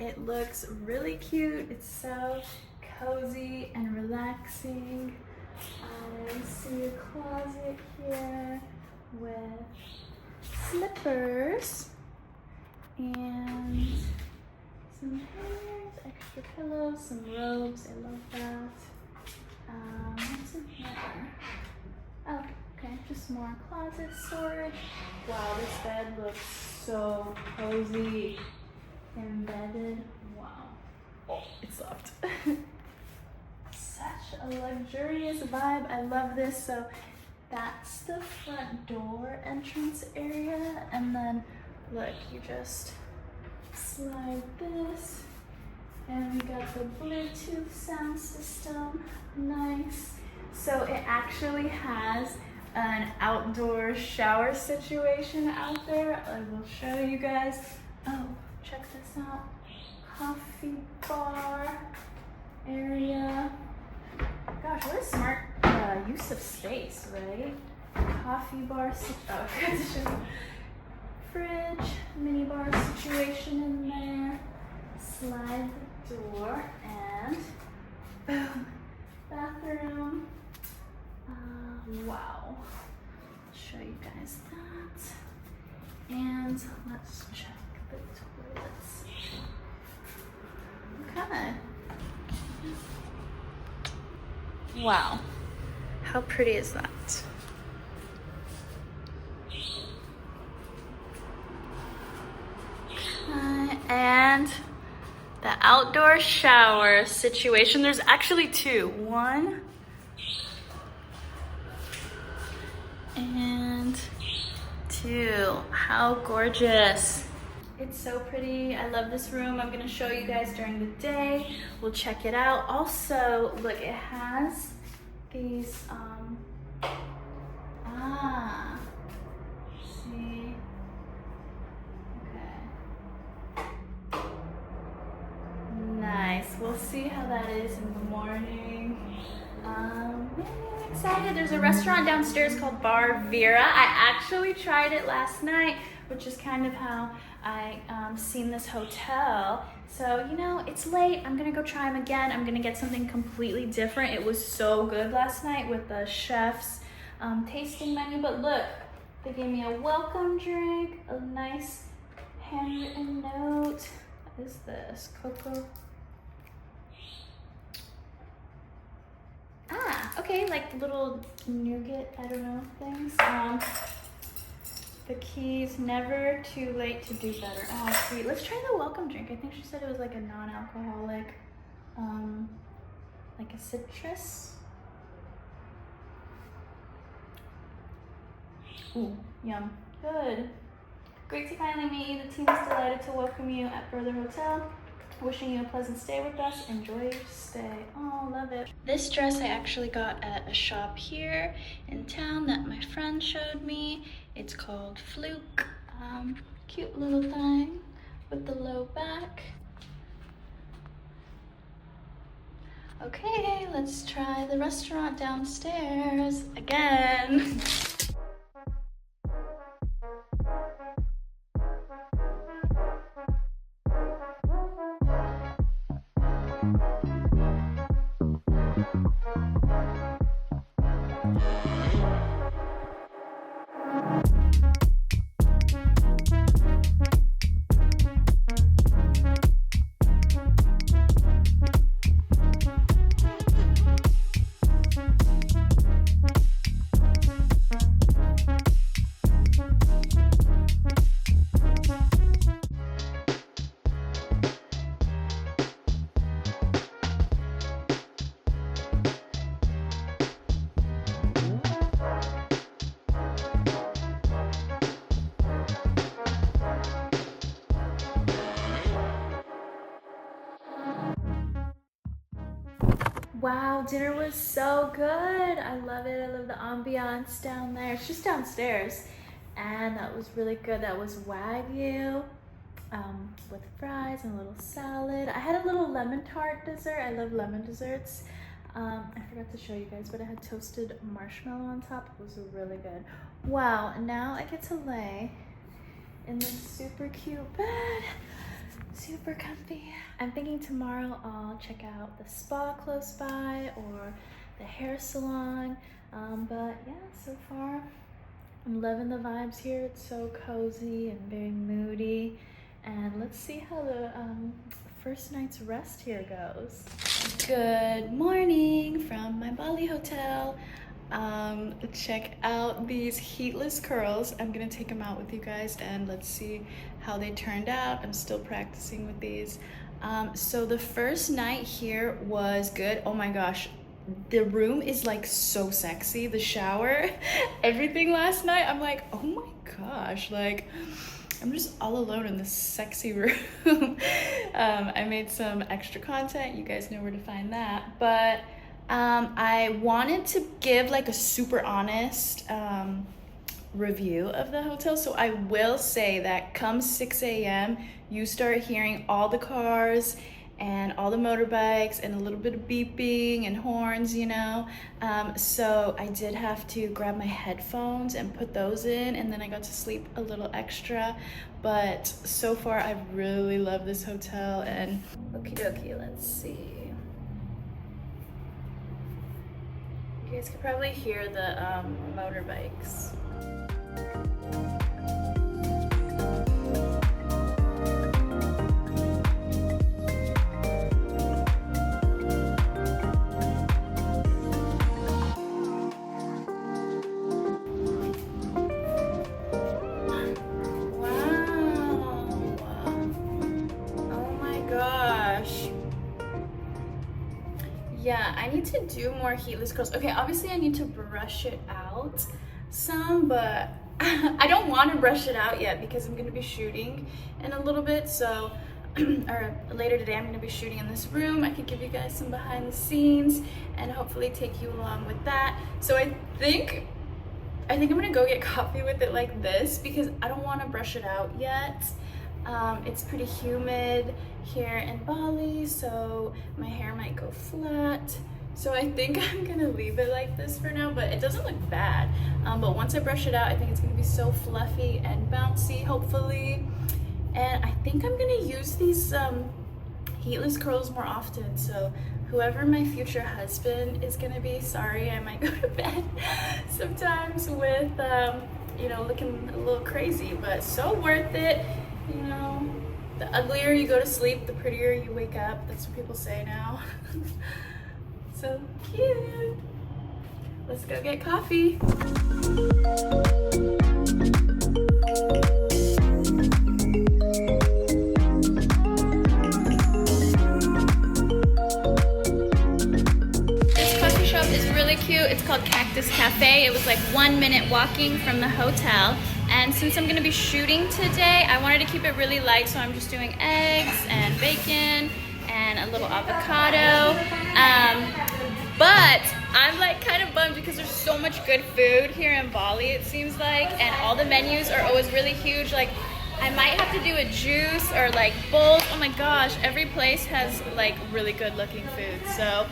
It looks really cute. It's so cozy and relaxing. I see a closet here with slippers and some hangers, extra pillows, some robes. I love that. What's in here? Oh, okay, just more closet storage. Wow, this bed looks so cozy. Embedded. Wow. Oh, it's soft. Such a luxurious vibe. I love this. So that's the front door entrance area, and then look, you just slide this, and we got the Bluetooth sound system. Nice. So it actually has an outdoor shower situation out there. I will show you guys. Oh, check this out. Coffee bar area. Gosh, what a smart use of space, right? Coffee bar, oh, I forgot to show you. Fridge, mini bar situation in there. Slide the door and boom, bathroom. Wow. I'll show you guys that. And let's check the toilets. Okay. Wow. How pretty is that? And the outdoor shower situation. There's actually two. One and two. How gorgeous. It's so pretty. I love this room. I'm gonna show you guys during the day. We'll check it out. Also, look, it has these, see? Okay. Nice. We'll see how that is in the morning. I'm excited. There's a restaurant downstairs called Bar Vera. I actually tried it last night, which is kind of how I seen this hotel. So, you know, it's late. I'm gonna go try them again. I'm gonna get something completely different. It was so good last night with the chef's tasting menu. But look, they gave me a welcome drink, a nice handwritten note. What is this? Cocoa? Okay, like little nougat, I don't know, things. The keys, never too late to do better. Oh, sweet. Let's try the welcome drink. I think she said it was like a non-alcoholic, like a citrus. Ooh, yum. Good. Great to finally meet you. The team is delighted to welcome you at Bar Vera Hotel. Wishing you a pleasant stay with us. Enjoy your stay. Oh, love it. This dress I actually got at a shop here in town that my friend showed me. It's called Fluke. Cute little thing with the low back. Okay, let's try the restaurant downstairs again. Wow, dinner was so good. I love it. I love the ambiance down there. It's just downstairs. And that was really good. That was Wagyu with fries and a little salad. I had a little lemon tart dessert. I love lemon desserts. I forgot to show you guys, but I had toasted marshmallow on top. It was really good. Wow, and now I get to lay in this super cute bed. super comfy. I'm thinking tomorrow I'll check out the spa close by or the hair salon. But yeah, so far I'm loving the vibes here. It's so cozy and very moody. And let's see how the first night's rest here goes. Good morning from my Bali hotel. Check out these heatless curls. I'm gonna take them out with you guys and let's see how they turned out. I'm still practicing with these. So the first night here was good. Oh my gosh, the room is like so sexy. The shower, everything last night, I'm like, oh my gosh, like I'm just all alone in this sexy room. I made some extra content. You guys know where to find that. But I wanted to give like a super honest review of the hotel. So I will say that come 6 a.m. you start hearing all the cars and all the motorbikes and a little bit of beeping and horns, you know. So I did have to grab my headphones and put those in, and then I got to sleep a little extra. But so far I really love this hotel. And okie dokie, let's see. You guys could probably hear the motorbikes. Yeah, I need to do more heatless curls. Okay, obviously I need to brush it out some, but I don't want to brush it out yet because I'm going to be shooting in a little bit. So, or later today I'm going to be shooting in this room. I could give you guys some behind the scenes and hopefully take you along with that. So I think I'm going to go get coffee with it like this because I don't want to brush it out yet. It's pretty humid here in Bali, so my hair might go flat. So I think I'm gonna leave it like this for now, but it doesn't look bad. But once I brush it out, I think it's gonna be so fluffy and bouncy, hopefully. And I think I'm gonna use these heatless curls more often. So whoever my future husband is gonna be, sorry, I might go to bed sometimes with, you know, looking a little crazy, but so worth it. You know, the uglier you go to sleep, the prettier you wake up. That's what people say now. So cute. Let's go get coffee. This coffee shop is really cute. It's called Cactus Cafe. It was like 1 minute walking from the hotel. And since I'm gonna be shooting today, I wanted to keep it really light, so I'm just doing eggs and bacon and a little avocado. But I'm like kind of bummed because there's so much good food here in Bali, it seems like, and all the menus are always really huge. Like, I might have to do a juice or like bowls. Oh my gosh, every place has like really good looking food. So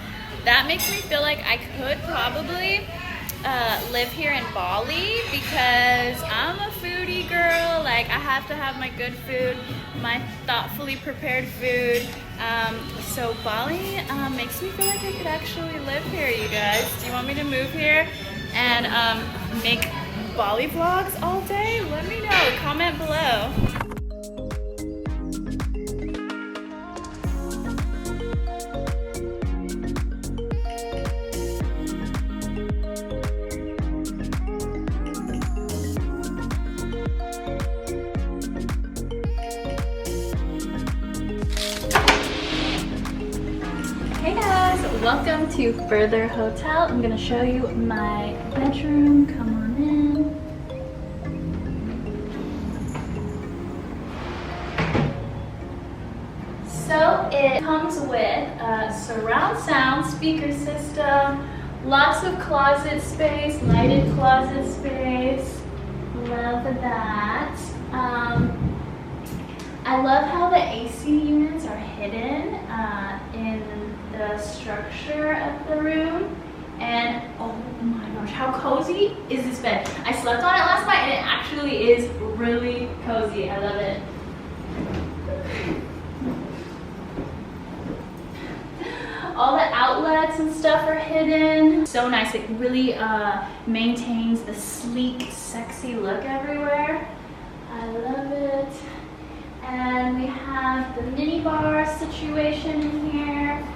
that makes me feel like I could probably live here in Bali because I'm a foodie girl. Like, I have to have my good food, my thoughtfully prepared food. So Bali makes me feel like I could actually live here, you guys. Do you want me to move here and make Bali vlogs all day? Let me know, comment below. Welcome to Further Hotel. I'm gonna show you my bedroom. Come on in. So it comes with a surround sound speaker system, lots of closet space, lighted closet space. Love that. I love how the AC units are hidden in the structure of the room. And oh my gosh, how cozy is this bed? I slept on it last night and it actually is really cozy. I love it. outlets and stuff are hidden. So nice, it really maintains the sleek, sexy look everywhere. I love it. And we have the mini bar situation in here.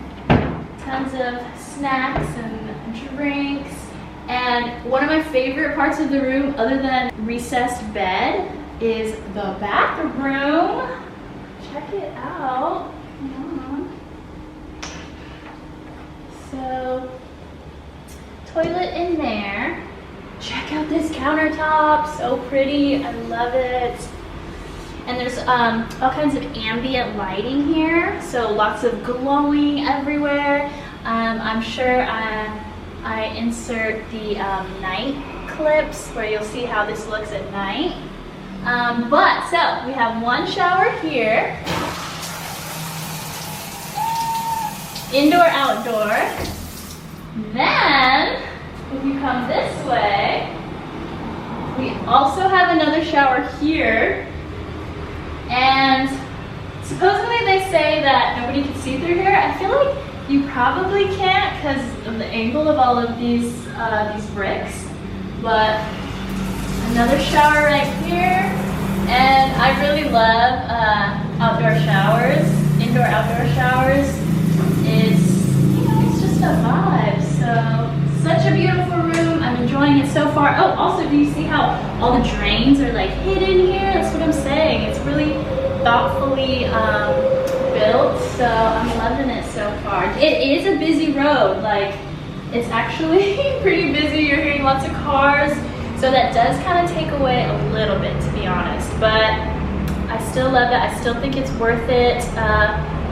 Tons of snacks and drinks. And one of my favorite parts of the room, other than recessed bed, is the bathroom. Check it out. So, toilet in there. Check out this countertop, so pretty, I love it. And there's all kinds of ambient lighting here, so lots of glowing everywhere. I'm sure I insert the night clips where you'll see how this looks at night. So we have one shower here. Indoor, outdoor. Then, if you come this way, we also have another shower here. And supposedly they say that nobody can see through here. I feel like you probably can't because of the angle of all of these bricks. But another shower right here. And I really love outdoor showers, indoor, outdoor showers. It's just a vibe. So, such a beautiful room. I'm enjoying it so far. Oh, also, do you see how all the drains are like hidden here? That's what I'm saying. It's really thoughtfully built. So I'm loving it so far. It is a busy road. Like, it's actually pretty busy. You're hearing lots of cars. So that does kind of take away a little bit, to be honest. But I still love it. I still think it's worth it.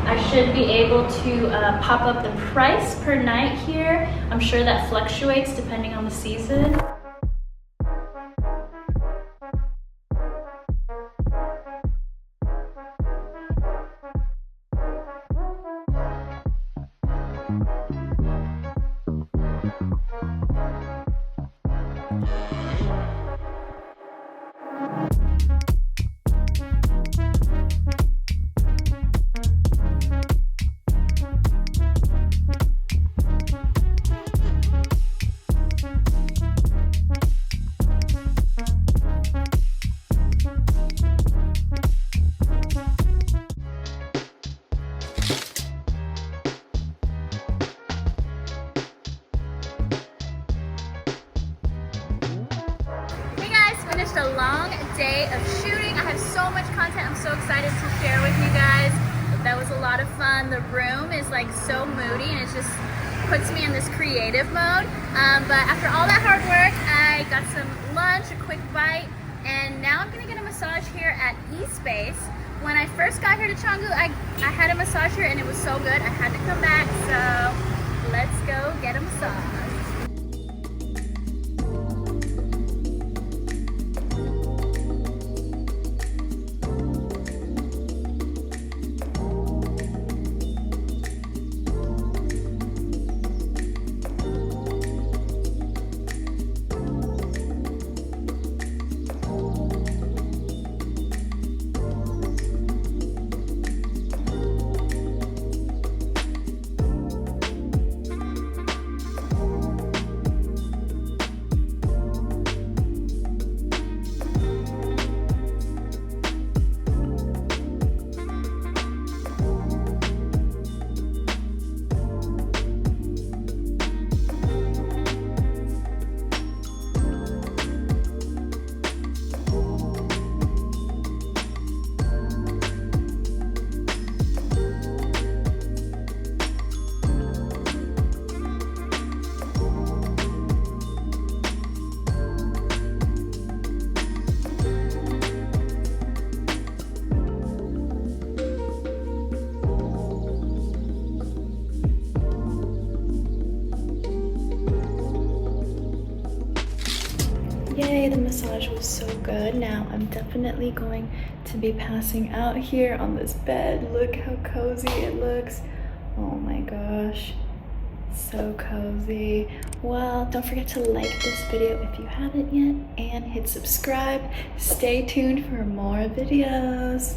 I should be able to pop up the price per night here. I'm sure that fluctuates depending on the season. Finished a long day of shooting. I have so much content I'm so excited to share with you guys. That was a lot of fun. The room is like so moody and it just puts me in this creative mode. But after all that hard work, I got some lunch, a quick bite, and now I'm gonna get a massage here at eSpace. When I first got here to Canggu, I had a massage here and it was so good. I had to come back, so let's go get a massage. Yay, the massage was so good. Now I'm definitely going to be passing out here on this bed. Look how cozy it looks. Oh my gosh, so cozy. Well, don't forget to like this video if you haven't yet and hit subscribe. Stay tuned for more videos.